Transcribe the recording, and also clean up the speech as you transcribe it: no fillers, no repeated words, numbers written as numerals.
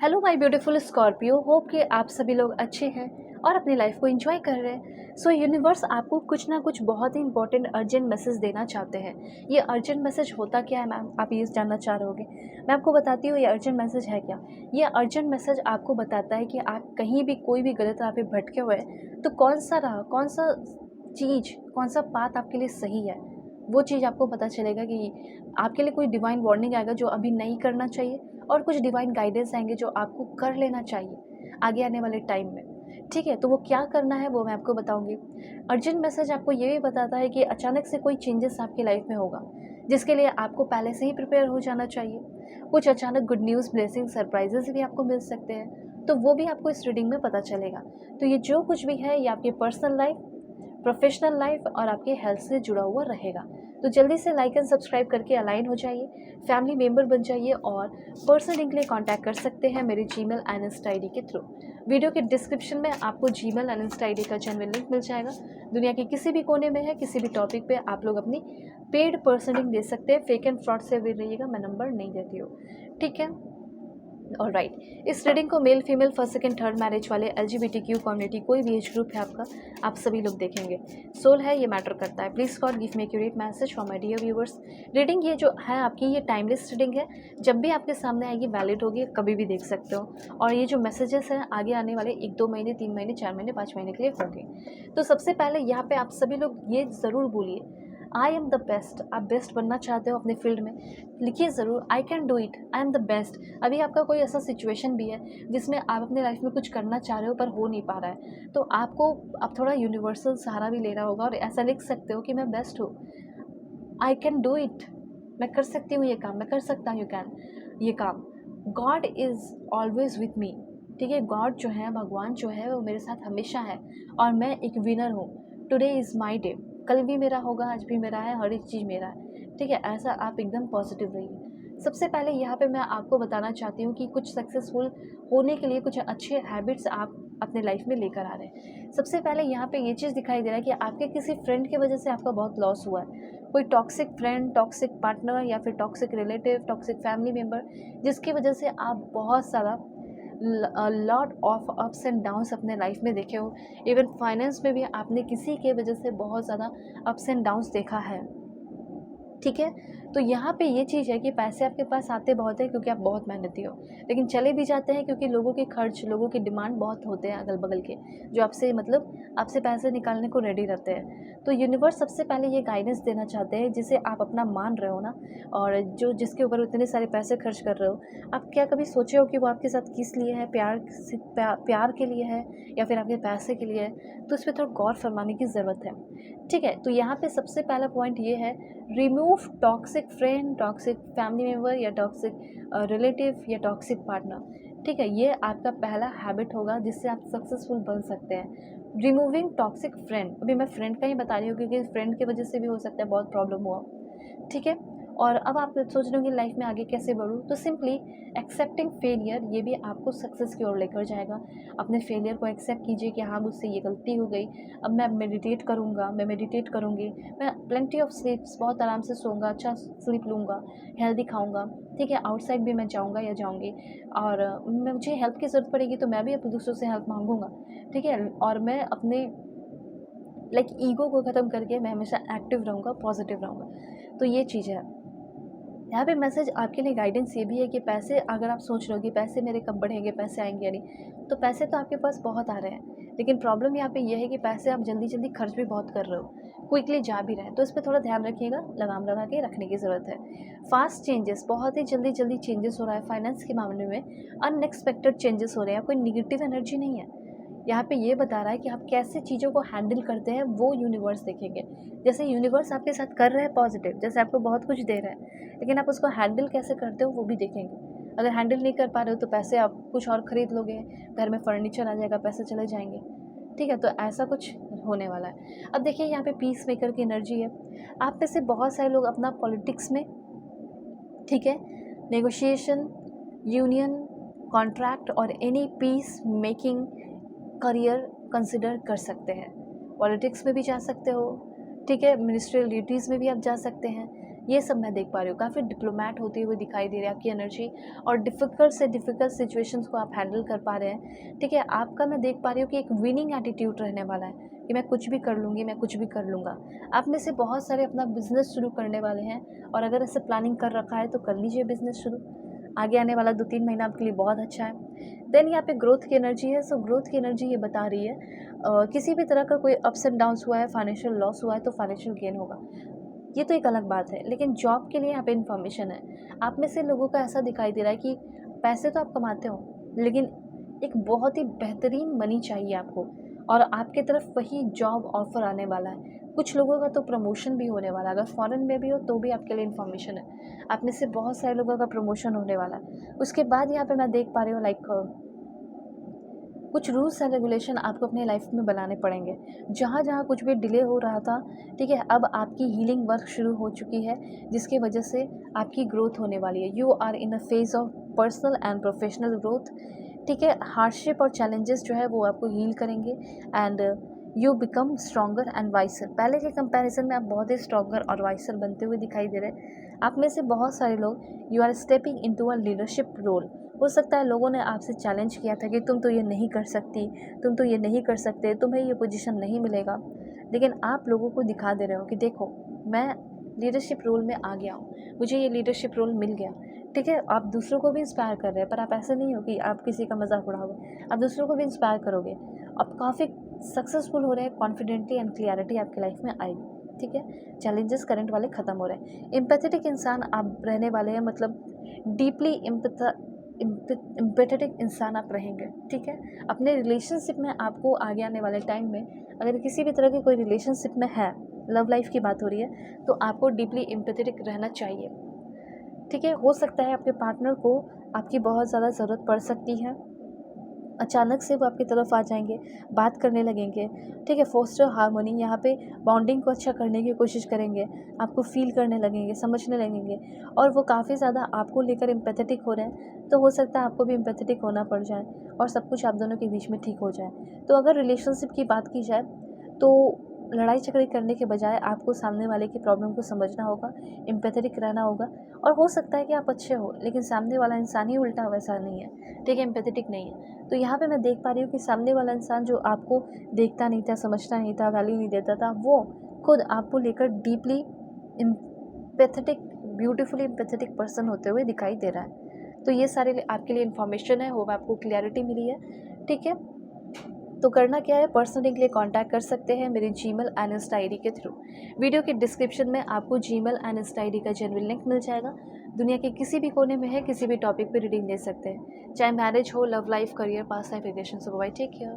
Hello my beautiful Scorpio, hope कि आप सभी लोग अच्छे हैं और अपनी लाइफ को एंजॉय कर रहे हैं। सो यूनिवर्स आपको कुछ ना कुछ बहुत ही इंपॉर्टेंट अर्जेंट मैसेज देना चाहते हैं। ये अर्जेंट मैसेज होता क्या है मैम, आप ये जानना चाह रहे होगे। मैं आपको बताती हूँ ये अर्जेंट मैसेज है क्या। ये अर्जेंट मैसेज आपको बताता है कि आप कहीं भी कोई भी गलत राह पे भटके हुए हैं तो कौन सा राह, कौन सा चीज़, कौन सा पाथ आपके लिए सही है। वो चीज़ आपको पता चलेगा कि आपके लिए कोई डिवाइन वार्निंग आएगा जो अभी नहीं करना चाहिए, और कुछ डिवाइन गाइडेंस आएंगे जो आपको कर लेना चाहिए आगे आने वाले टाइम में। ठीक है, तो वो क्या करना है वो मैं आपको बताऊंगी। अर्जेंट मैसेज आपको ये भी बताता है कि अचानक से कोई चेंजेस आपकी लाइफ में होगा जिसके लिए आपको पहले से ही प्रिपेयर हो जाना चाहिए। कुछ अचानक गुड न्यूज़, ब्लेसिंग, सरप्राइजेस भी आपको मिल सकते हैं, तो वो भी आपको इस रीडिंग में पता चलेगा। तो ये जो कुछ भी है ये आपके पर्सनल लाइफ, प्रोफेशनल लाइफ और आपके हेल्थ से जुड़ा हुआ रहेगा। तो जल्दी से लाइक एंड सब्सक्राइब करके अलाइन हो जाइए, फैमिली मेंबर बन जाइए, और पर्सनल के लिए कांटेक्ट कर सकते हैं मेरे जीमेल एंड इंस्टा आईडी के थ्रू। वीडियो के डिस्क्रिप्शन में आपको जीमेल एंड इंस्टा आईडी का जेन्युइन लिंक मिल जाएगा। दुनिया के किसी भी कोने में है, किसी भी टॉपिक पे आप लोग अपनी पेड पर्सनलिंग दे सकते हैं। फेक एंड फ्रॉड से अवेयर रहिएगा, मैं नंबर नहीं देती हूँ। ठीक है, ऑलराइट। इस रीडिंग को male, female, first, second, third marriage वाले, LGBTQ कम्युनिटी, कोई भी एज ग्रुप है आपका, आप सभी लोग देखेंगे। सोल है, ये मैटर करता है। Please God give me accurate message for my dear viewers. Reading ये जो है आपकी, ये टाइमलेस रीडिंग है। जब भी आपके सामने आएगी वैलिड होगी, कभी भी देख सकते हो। और ये जो मैसेजेस हैं आगे आने वाले 1-2 महीने, 3 महीने, 4 महीने, 5 महीने के लिए होंगे। तो सबसे पहले यहाँ पे आप सभी लोग ये ज़रूर बोलिए, आई एम द बेस्ट। आप बेस्ट बनना चाहते हो अपने फील्ड में, लिखिए ज़रूर, I can do it, I am the best. अभी आपका कोई ऐसा सिचुएशन भी है जिसमें आप अपने लाइफ में कुछ करना चाह रहे हो पर हो नहीं पा रहा है, तो आपको अब थोड़ा यूनिवर्सल सहारा भी लेना होगा और ऐसा लिख सकते हो कि मैं बेस्ट हूँ, आई कैन डू इट, मैं कर सकती हूँ ये काम, मैं कर सकता हूँ, यू कैन ये काम। God is always with me. ठीक है, गॉड जो है, भगवान जो है, वो मेरे साथ हमेशा है और मैं एक विनर हूँ। Today is my day. कल भी मेरा होगा, आज भी मेरा है, हर एक चीज़ मेरा है। ठीक है, ऐसा आप एकदम पॉजिटिव रहिए। सबसे पहले यहाँ पे मैं आपको बताना चाहती हूँ कि कुछ सक्सेसफुल होने के लिए कुछ अच्छे हैबिट्स आप अपने लाइफ में लेकर आ रहे हैं। सबसे पहले यहाँ पे ये चीज़ दिखाई दे रहा है कि आपके किसी फ्रेंड की वजह से आपका बहुत लॉस हुआ है। कोई टॉक्सिक फ्रेंड, टॉक्सिक पार्टनर या फिर toxic relative, toxic family member, जिसकी वजह से आप बहुत सारा lot of ups and downs अपने लाइफ में देखे हो। इवन फाइनेंस में भी आपने किसी के वजह से बहुत ज़्यादा अप्स एंड डाउन्स देखा है। ठीक है, तो यहाँ पे ये चीज़ है कि पैसे आपके पास आते बहुत है क्योंकि आप बहुत मेहनती हो, लेकिन चले भी जाते हैं क्योंकि लोगों के खर्च, लोगों की डिमांड बहुत होते हैं अगल बगल के, जो आपसे मतलब आपसे पैसे निकालने को रेडी रहते हैं। तो यूनिवर्स सबसे पहले ये गाइडेंस देना चाहते हैं जिसे आप अपना मान रहे हो ना, और जो जिसके ऊपर इतने सारे पैसे खर्च कर रहे हो, आप क्या कभी सोचे हो कि वो आपके साथ किस लिए है, प्यार के लिए है या फिर आपके पैसे के लिए है। तो इस पर थोड़ा गौर फरमाने की ज़रूरत है। ठीक है, तो यहाँ पे सबसे पहला पॉइंट ये है, remove toxic friend, toxic family member या टॉक्सिक रिलेटिव या टॉक्सिक पार्टनर। ठीक है, ये आपका पहला हैबिट होगा जिससे आप सक्सेसफुल बन सकते हैं। रिमूविंग टॉक्सिक फ्रेंड, अभी मैं फ्रेंड का ही बता रही हूँ क्योंकि फ्रेंड की वजह से भी हो सकता है बहुत प्रॉब्लम हुआ। ठीक है, और अब आप सोच रहे हो कि लाइफ में आगे कैसे बढ़ूँ, तो सिंपली एक्सेप्टिंग फेलियर, ये भी आपको सक्सेस की ओर लेकर जाएगा। अपने फेलियर को एक्सेप्ट कीजिए कि हाँ, मुझसे ये गलती हो गई, अब मैं मेडिटेट करूँगा, मैं मेडिटेट करूँगी, मैं प्लेंटी ऑफ स्लीप्स, बहुत आराम से सोऊंगा, अच्छा स्लीप लूँगा, हेल्दी खाऊँगा। ठीक है, आउटसाइड भी मैं जाऊँगा या जाऊँगी, और मुझे हेल्प की ज़रूरत पड़ेगी तो मैं भी अपने दूसरों से हेल्प मांगूंगा। ठीक है, और मैं अपने ईगो को ख़त्म करके मैं हमेशा एक्टिव रहूँगा, पॉजिटिव रहूँगा। तो ये चीज़ है। यहाँ पे मैसेज आपके लिए गाइडेंस ये भी है कि पैसे, अगर आप सोच रहे हो कि पैसे मेरे कब बढ़ेंगे, पैसे आएंगे या नहीं, तो पैसे तो आपके पास बहुत आ रहे हैं, लेकिन प्रॉब्लम यहाँ पे ये है कि पैसे आप जल्दी जल्दी खर्च भी बहुत कर रहे हो, क्विकली जा भी रहे हैं। तो इस पर थोड़ा ध्यान रखिएगा, लगाम लगा के रखने की ज़रूरत है। फास्ट चेंजेस, बहुत ही जल्दी जल्दी चेंजेस हो रहा है फाइनेंस के मामले में, अनएक्सपेक्टेड चेंजेस हो रहे हैं। कोई निगेटिव एनर्जी नहीं है, यहाँ पे ये बता रहा है कि आप कैसे चीज़ों को हैंडल करते हैं, वो यूनिवर्स देखेंगे। जैसे यूनिवर्स आपके साथ कर रहा है पॉजिटिव, जैसे आपको बहुत कुछ दे रहा है, लेकिन आप उसको हैंडल कैसे करते हो वो भी देखेंगे। अगर हैंडल नहीं कर पा रहे हो तो पैसे आप कुछ और ख़रीद लोगे, घर में फर्नीचर आ जाएगा, पैसे चले जाएंगे। ठीक है, तो ऐसा कुछ होने वाला है। अब देखिए, यहाँ पे पीस मेकर की एनर्जी है। आप में से बहुत सारे लोग अपना पॉलिटिक्स में, ठीक है, नेगोशिएशन, यूनियन, कॉन्ट्रैक्ट और any peace making career consider कर सकते हैं। पॉलिटिक्स में भी जा सकते हो, ठीक है, मिनिस्ट्रियल ड्यूटीज़ में भी आप जा सकते हैं, ये सब मैं देख पा रही हूँ। काफ़ी डिप्लोमैट होते हुए दिखाई दे रही है आपकी एनर्जी, और डिफ़िकल्ट से डिफ़िकल्ट सिचुएशंस को आप हैंडल कर पा रहे हैं, ठीक है। आपका मैं देख पा रही हूँ कि एक विनिंग एटीट्यूड रहने वाला है कि मैं कुछ भी कर लूँगी, मैं कुछ भी कर लूँगा। आप में से बहुत सारे अपना बिज़नेस शुरू करने वाले हैं, और अगर ऐसे प्लानिंग कर रखा है तो कर लीजिए बिज़नेस शुरू। आगे आने वाला 2-3 महीना आपके लिए बहुत अच्छा है। देन यहाँ पे ग्रोथ की एनर्जी है, सो ग्रोथ की एनर्जी ये बता रही है किसी भी तरह का कोई अप्स एंड डाउन्स हुआ है, फाइनेंशियल लॉस हुआ है तो फाइनेंशियल गेन होगा। ये तो एक अलग बात है, लेकिन जॉब के लिए यहाँ पे इन्फॉर्मेशन है। आप में से लोगों का ऐसा दिखाई दे रहा है कि पैसे तो आप कमाते हो, लेकिन एक बहुत ही बेहतरीन मनी चाहिए आपको, और आपके तरफ वही जॉब ऑफ़र आने वाला है। कुछ लोगों का तो प्रमोशन भी होने वाला है, अगर फ़ॉरेन में भी हो तो भी आपके लिए इन्फॉर्मेशन है। आप में से बहुत सारे लोगों का प्रमोशन होने वाला है। उसके बाद यहाँ पे मैं देख पा रही हूँ लाइक कुछ रूल्स एंड रेगुलेशन आपको अपने लाइफ में बनाने पड़ेंगे। जहाँ-जहाँ कुछ भी डिले हो रहा था, ठीक है, अब आपकी हीलिंग वर्क शुरू हो चुकी है, जिसकी वजह से आपकी ग्रोथ होने वाली है। You are in a phase of personal and professional growth, ठीक है। हार्डशिप और चैलेंजेस जो है वो आपको हील करेंगे, and you become stronger and wiser. पहले के कंपैरिजन में आप बहुत ही स्ट्रॉन्गर और वाइसर बनते हुए दिखाई दे रहे हैं। आप में से बहुत सारे लोग you are stepping into a leadership role. हो सकता है लोगों ने आपसे चैलेंज किया था कि तुम तो ये नहीं कर सकती, तुम तो ये नहीं कर सकते, तुम्हें ये पोजीशन नहीं मिलेगा, लेकिन आप लोगों को दिखा दे रहे हो कि देखो, मैं लीडरशिप रोल में आ गया हूँ, मुझे ये लीडरशिप रोल मिल गया, ठीक है। आप दूसरों को भी इंस्पायर कर रहे हैं, पर आप ऐसे नहीं हो कि आप किसी का मजाक उड़ाओगे, आप दूसरों को भी इंस्पायर करोगे। आप काफ़ी सक्सेसफुल हो रहे हैं, कॉन्फिडेंटली एंड क्लियरिटी आपकी लाइफ में आएगी, ठीक है। चैलेंजेस करंट वाले ख़त्म हो रहे हैं। एम्पैथेटिक इंसान आप रहने वाले हैं, मतलब डीपली एम्पैथेटिक इंसान आप रहेंगे, ठीक है। अपने रिलेशनशिप में आपको आगे आने वाले टाइम में, अगर किसी भी तरह की कोई रिलेशनशिप में है, लव लाइफ की बात हो रही है, तो आपको डीपली एम्पैथेटिक रहना चाहिए, ठीक है। हो सकता है आपके पार्टनर को आपकी बहुत ज़्यादा ज़रूरत पड़ सकती है, अचानक से वो आपकी तरफ आ जाएंगे, बात करने लगेंगे, ठीक है। फोस्टर हार्मोनी, यहाँ पे बॉन्डिंग को अच्छा करने की कोशिश करेंगे, आपको फील करने लगेंगे, समझने लगेंगे, और वो काफ़ी ज़्यादा आपको लेकर एम्पैथेटिक हो रहे हैं, तो हो सकता है आपको भी एम्पैथेटिक होना पड़ जाए और सब कुछ आप दोनों के बीच में ठीक हो जाए। तो अगर रिलेशनशिप की बात की जाए, तो लड़ाई झगड़े करने के बजाय आपको सामने वाले की प्रॉब्लम को समझना होगा, एम्पैथेटिक रहना होगा, और हो सकता है कि आप अच्छे हो, लेकिन सामने वाला इंसान ही उल्टा वैसा नहीं है, ठीक है, एम्पैथेटिक नहीं है। तो यहाँ पे मैं देख पा रही हूँ कि सामने वाला इंसान जो आपको देखता नहीं था, समझता नहीं था, वैल्यू नहीं देता था, वो खुद आपको लेकर deeply empathetic, beautifully empathetic person होते हुए दिखाई दे रहा है। तो ये सारे आपके लिए इन्फॉर्मेशन है, होप आपको क्लैरिटी मिली है, ठीक है। तो करना क्या है, पर्सनली के लिए कांटेक्ट कर सकते हैं मेरी जीमेल एंड इंस्टा आईडी के थ्रू। वीडियो के डिस्क्रिप्शन में आपको जीमेल एंड इंस्टा आईडी का जेन्युइन लिंक मिल जाएगा। दुनिया के किसी भी कोने में है, किसी भी टॉपिक पे रीडिंग ले सकते हैं, चाहे मैरिज हो, love life, career, past life, relation. So bye, take care.